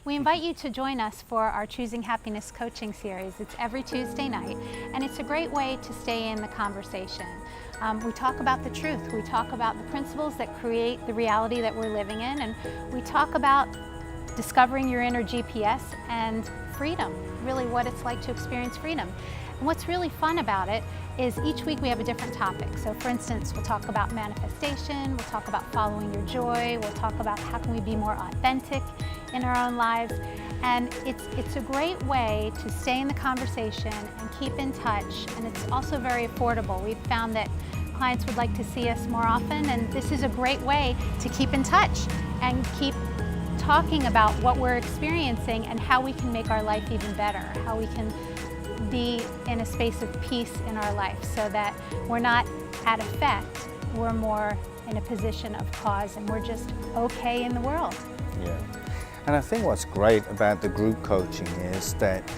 We invite you to join us for our Choosing Happiness coaching series. It's every Tuesday night, and it's a great way to stay in the conversation. We talk about the truth. We talk about the principles that create the reality that we're living in, and we talk about discovering your inner GPS and freedom, really what it's like to experience freedom. And what's really fun about it is each week we have a different topic. So for instance, we'll talk about manifestation, we'll talk about following your joy, we'll talk about how can we be more authentic in our own lives. And it's a great way to stay in the conversation and keep in touch, and it's also very affordable. We've found that clients would like to see us more often, and this is a great way to keep in touch and keep talking about what we're experiencing and how we can make our life even better, how we can be in a space of peace in our life so that we're not at effect, we're more in a position of cause, and we're just okay in the world. Yeah, and I think what's great about the group coaching is that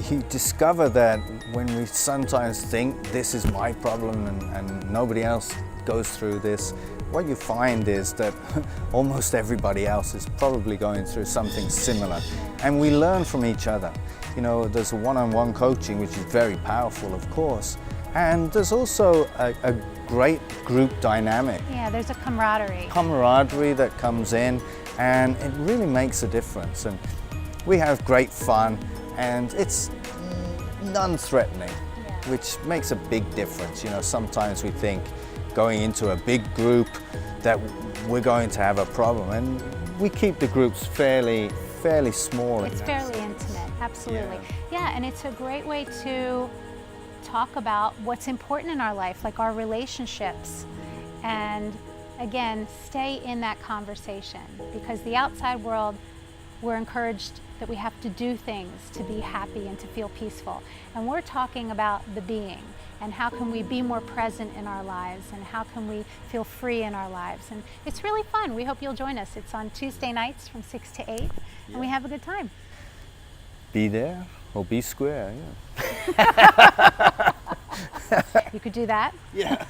you discover that when we sometimes think this is my problem and nobody else goes through this, what you find is that almost everybody else is probably going through something similar, and we learn from each other. You know, there's a one-on-one coaching, which is very powerful, of course, and there's also a great group dynamic. Yeah, there's a camaraderie. Camaraderie that comes in, and it really makes a difference. And we have great fun, and it's non-threatening, which makes a big difference. You know, sometimes we think going into a big group that we're going to have a problem, and we keep the groups fairly small. It's fairly intimate, absolutely. Yeah, and it's a great way to talk about what's important in our life, like our relationships, and again, stay in that conversation, because the outside world, we're encouraged that we have to do things to be happy and to feel peaceful. And we're talking about the being, and how can we be more present in our lives, and how can we feel free in our lives. And it's really fun. We hope you'll join us. It's on Tuesday nights from 6 to 8, and we have a good time. Be there or be square, yeah. You could do that. Yeah.